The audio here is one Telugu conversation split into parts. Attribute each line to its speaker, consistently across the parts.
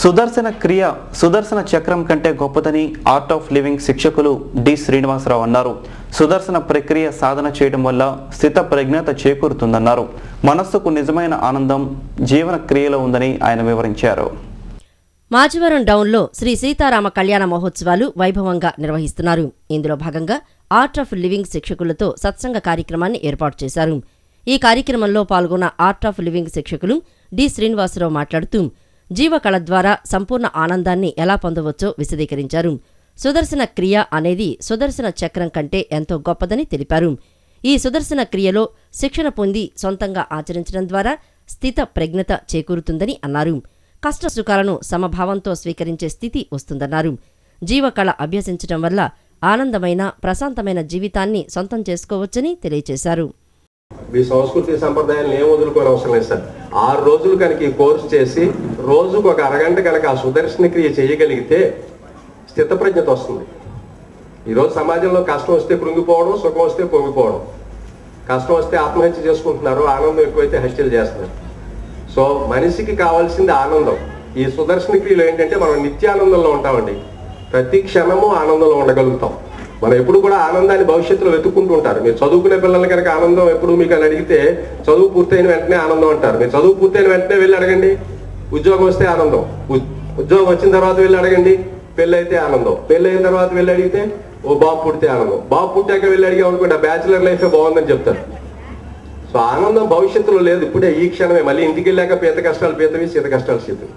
Speaker 1: సుదర్శన క్రియ సుదర్శన చక్రం కంటే గొప్పదని ఆర్ట్ ఆఫ్ లివింగ్ శిక్షకులు డి శ్రీనివాసరావు అన్నారు. సుదర్శన ప్రక్రియ సాధన చేయడం వల్ల స్థిత ప్రజ్ఞత చేకూరుతుందన్నారు. మనస్సుకు నిజమైన ఆనందం జీవన క్రియలో ఉందని ఆయన వివరించారు.
Speaker 2: మాచవరం డౌన్లో శ్రీ సీతారామ కళ్యాణ మహోత్సవాలు వైభవంగా నిర్వహిస్తున్నారు. ఇందులో భాగంగా ఆర్ట్ ఆఫ్ లివింగ్ శిక్షకులతో సత్సంగ కార్యక్రమాన్ని ఏర్పాటు చేశారు. ఈ కార్యక్రమంలో పాల్గొన్న ఆర్ట్ ఆఫ్ లివింగ్ శిక్షకులు డి శ్రీనివాసరావు మాట్లాడుతూ జీవకళ ద్వారా సంపూర్ణ ఆనందాన్ని ఎలా పొందవచ్చో విశదీకరించారు. సుదర్శన క్రియ అనేది సుదర్శన చక్రం కంటే ఎంతో గొప్పదని తెలిపారు. ఈ సుదర్శన క్రియలో శిక్షణ పొంది సొంతంగా ఆచరించడం ద్వారా స్థిత ప్రజ్ఞత చేకూరుతుందని అన్నారు. కష్ట సుఖాలను సమభావంతో స్వీకరించే స్థితి వస్తుందన్నారు. జీవకళ అభ్యసించడం వల్ల ఆనందమైన ప్రశాంతమైన జీవితాన్ని సొంతం చేసుకోవచ్చని తెలియజేశారు.
Speaker 3: మీ సంస్కృతి సంప్రదాయాలను ఏం వదులుకోని అవసరం లేదు సార్. 6 రోజులు కనుక ఈ కోర్సు చేసి రోజుకు ఒక అరగంట కనుక ఆ సుదర్శన క్రియ చేయగలిగితే స్థితప్రజ్ఞత వస్తుంది. ఈరోజు సమాజంలో కష్టం వస్తే కృంగిపోవడం, సుఖం వస్తే పొంగిపోవడం. కష్టం వస్తే ఆత్మహత్య చేసుకుంటున్నారు, ఆనందం ఎక్కువైతే హత్యలు చేస్తున్నారు. సో మనిషికి కావాల్సింది ఆనందం. ఈ సుదర్శన క్రియలో ఏంటంటే మనం నిత్యానందంలో ఉంటామండి. ప్రతి క్షణము ఆనందంలో ఉండగలుగుతాం. మనం ఎప్పుడు కూడా ఆనందాన్ని భవిష్యత్తులో వెతుక్కుంటూ ఉంటారు. మీరు చదువుకునే పిల్లలు కనుక ఆనందం ఎప్పుడు మీకు అని అడిగితే చదువు పూర్తయిన వెంటనే ఆనందం అంటారు. మీరు చదువు పూర్తయిన వెంటనే వెళ్ళి అడగండి, ఉద్యోగం వస్తే ఆనందం. ఉద్యోగం వచ్చిన తర్వాత వెళ్ళి అడగండి, పెళ్ళి అయితే ఆనందం. పెళ్ళి అయిన తర్వాత వెళ్ళి అడిగితే ఓ బాబు పుడితే ఆనందం. బాబు పుట్టాక వెళ్ళి అడిగా అనుకుంటే బ్యాచులర్ లైఫే బాగుందని చెప్తారు. సో ఆనందం భవిష్యత్తులో లేదు, ఇప్పుడే ఈ క్షణమే. మళ్ళీ ఇంటికి వెళ్ళాక పీత కష్టాలు పీతవి, శీత కష్టాలు శీతవి.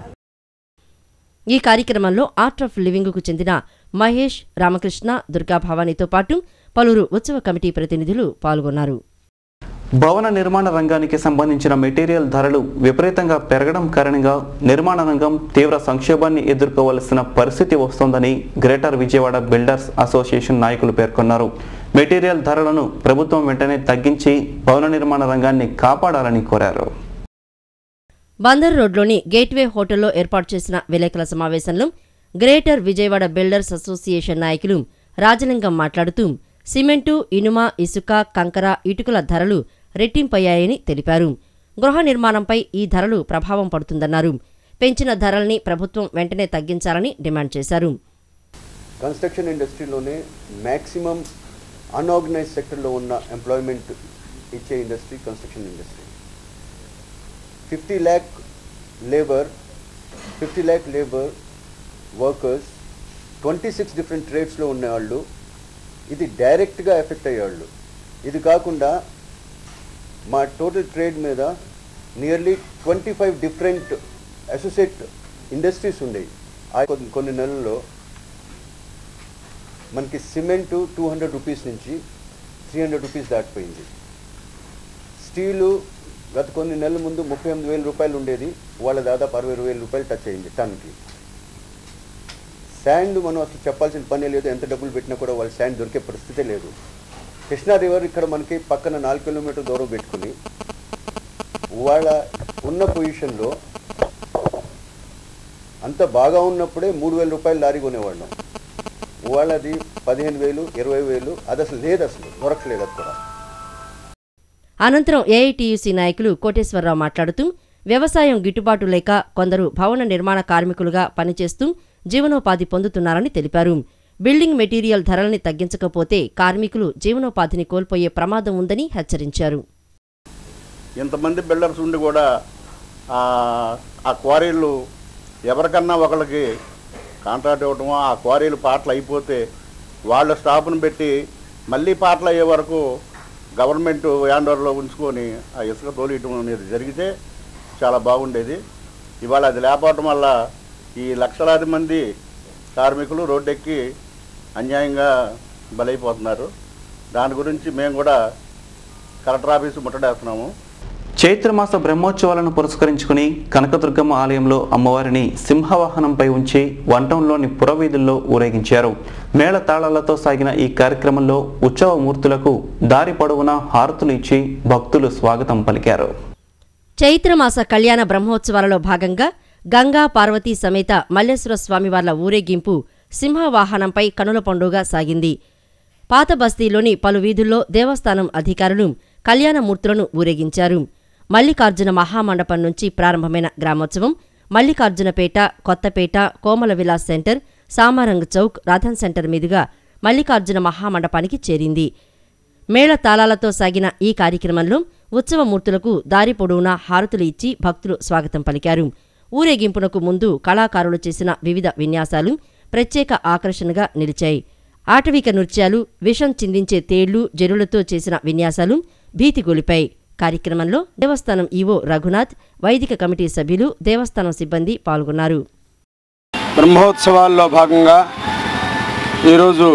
Speaker 2: ఈ కార్యక్రమంలో ఆర్ట్ ఆఫ్ లివింగ్కు చెందిన మహేష్, రామకృష్ణ, దుర్గా భవానీతో పాటు పలువురు ఉత్సవ కమిటీ ప్రతినిధులు పాల్గొన్నారు.
Speaker 1: భవన నిర్మాణ రంగానికి సంబంధించిన మెటీరియల్ ధరలు విపరీతంగా పెరగడం కారణంగా నిర్మాణ రంగం తీవ్ర సంక్షోభాన్ని ఎదుర్కోవలసిన పరిస్థితి వస్తోందని గ్రేటర్ విజయవాడ బిల్డర్స్ అసోసియేషన్ నాయకులు పేర్కొన్నారు. మెటీరియల్ ధరలను ప్రభుత్వం వెంటనే తగ్గించి భవన నిర్మాణ రంగాన్ని కాపాడాలని కోరారు.
Speaker 2: బందర్ రోడ్లోని గేట్వే హోటల్లో ఏర్పాటు చేసిన విలేకరుల సమావేశంలో గ్రేటర్ విజయవాడ బిల్డర్స్ అసోసియేషన్ నాయకులు రాజలింగం మాట్లాడుతూ సిమెంటు, ఇనుమ, ఇసుక, కంకర, ఇటుకల ధరలు రెట్టింపయ్యాయని తెలిపారు. గృహ నిర్మాణంపై ఈ ధరలు ప్రభావం పడుతుందన్నారు. పెంచిన ధరల్ని ప్రభుత్వం వెంటనే తగ్గించాలని డిమాండ్ చేశారు.
Speaker 4: కన్స్ట్రక్షన్ ఇండస్ట్రీలోనే మ్యాక్సిమం అన్ఆర్గనైజ్డ్ సెక్టర్లో ఉన్న ఎంప్లాయ్మెంట్ ఇచ్చే industry construction industry. 50 lakh labour workers 26 different ట్రేడ్స్లో ఉన్నవాళ్ళు ఇది డైరెక్ట్గా ఎఫెక్ట్ అయ్యేవాళ్ళు. ఇది కాకుండా మా టోటల్ ట్రేడ్ మీద నియర్లీ 25 డిఫరెంట్ అసోసియేట్ ఇండస్ట్రీస్ ఉండేవి. కొన్ని నెలల్లో మనకి సిమెంటు 200 రూపీస్ నుంచి 300 రూపీస్ దాటిపోయింది. స్టీలు గత కొన్ని నెలల ముందు 38,000 రూపాయలు ఉండేది, వాళ్ళ దాదాపు 60,000 రూపాయలు టచ్ అయింది టన్కి. శాండ్ మనం అసలు చెప్పాల్సిన పనే లేదు, ఎంత డబ్బులు పెట్టినా కూడా వాళ్ళ శాండ్ దొరికే పరిస్థితే లేదు. కృష్ణా రివర్ ఇక్కడ మనకి పక్కన 4 కిలోమీటర్ దూరం పెట్టుకుని వాళ్ళ ఉన్న పొజిషన్లో అంత బాగా ఉన్నప్పుడే 3,000 రూపాయలు లారీ కొనేవాళ్ళం. వాళ్ళది 15,000, 20,000, అది అసలు లేదు, అసలు దొరకలేదు అది కూడా.
Speaker 2: అనంతరం ఏఐటీయూసీ నాయకులు కోటేశ్వరరావు మాట్లాడుతూ వ్యవసాయం గిట్టుబాటు లేక కొందరు భవన నిర్మాణ కార్మికులుగా పనిచేస్తూ జీవనోపాధి పొందుతున్నారని తెలిపారు. బిల్డింగ్ మెటీరియల్ ధరల్ని తగ్గించకపోతే కార్మికులు జీవనోపాధిని కోల్పోయే ప్రమాదం ఉందని హెచ్చరించారు.
Speaker 5: ఇంతమంది బిల్డర్స్ ఉండి కూడా ఆ క్వారీలు ఎవరికన్నా ఒకరికి కాంట్రాక్ట్ ఇవ్వటమో, ఆ క్వారీలు పాటలు అయిపోతే వాళ్ళ స్టాఫ్ను పెట్టి మళ్ళీ పాటలు అయ్యే వరకు గవర్నమెంట్ హ్యాండ్ ఓవర్లో ఉంచుకొని ఆ ఇసుక తోలియటం అనేది జరిగితే చాలా బాగుండేది. ఇవాళ అది లేకపోవటం వల్ల ఈ లక్షలాది మంది కార్మికులు రోడ్డెక్కి అన్యాయంగా బలైపోతున్నారు. దాని గురించి మేము కూడా కలెక్టర్ ఆఫీసు ముట్టడేస్తున్నాము.
Speaker 1: చైత్రమాస బ్రహ్మోత్సవాలను పురస్కరించుకుని కనకదుర్గమ్మ ఆలయంలో అమ్మవారిని సింహవాహనంపై ఉంచి వంటంలోని పురవీధుల్లో ఊరేగించారు. మేళతాళాలతో సాగిన ఈ కార్యక్రమంలో ఉత్సవ మూర్తులకు దారి పొడవునా హారతులు ఇచ్చి భక్తులు స్వాగతం పలికారు.
Speaker 2: చైత్రమాస కళ్యాణ బ్రహ్మోత్సవాలలో భాగంగా గంగా పార్వతీ సమేత మల్లేశ్వర స్వామివార్ల ఊరేగింపు సింహవాహనంపై కనుల పండుగ సాగింది. పాత బస్తీలోని పలు వీధుల్లో దేవస్థానం అధికారులు కళ్యాణమూర్తులను ఊరేగించారు. మల్లికార్జున మహామండపం నుంచి ప్రారంభమైన గ్రామోత్సవం మల్లికార్జునపేట, కొత్తపేట, కోమల విలాస్ సెంటర్, సామారంగ్ చౌక్, రథన్ సెంటర్ మీదుగా మల్లికార్జున మహామండపానికి చేరింది. మేళ తాళాలతో సాగిన ఈ కార్యక్రమంలో ఉత్సవమూర్తులకు దారి పొడవునా హారతులు ఇచ్చి భక్తులు స్వాగతం పలికారు. ఊరేగింపునకు ముందు కళాకారులు చేసిన వివిధ విన్యాసాలు ప్రత్యేక ఆకర్షణగా నిలిచాయి. ఆటవిక నృత్యాలు, విషం చిందించే తేళ్లు, జరులతో చేసిన విన్యాసాలు భీతిగొలిపాయి. కార్యక్రమంలో దేవస్థానం ఈవో రఘునాథ్, వైదిక కమిటీ సభ్యులు, దేవస్థానం సిబ్బంది పాల్గొన్నారు.
Speaker 6: బ్రహ్మోత్సవాల్లో భాగంగా ఈరోజు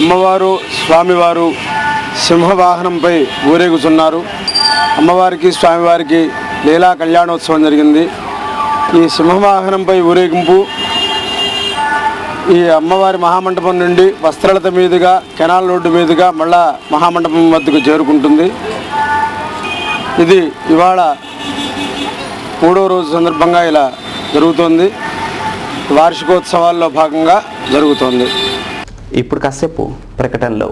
Speaker 6: అమ్మవారు, స్వామివారు సింహవాహనంపై ఊరేగుతున్నారు. అమ్మవారికి, స్వామివారికి లీలా కళ్యాణోత్సవం జరిగింది. ఈ సింహవాహనంపై ఊరేగింపు ఈ అమ్మవారి మహామండపం నుండి వస్త్రలత మీదుగా, కెనాల్ రోడ్డు మీదుగా మళ్ళా మహామండపం వద్దకు చేరుకుంటుంది. ఇది ఇవాళ 3వ రోజు సందర్భంగా ఇలా జరుగుతోంది. వార్షికోత్సవాల్లో భాగంగా జరుగుతోంది.
Speaker 1: ఇప్పుడు కాసేపు ప్రకటనలో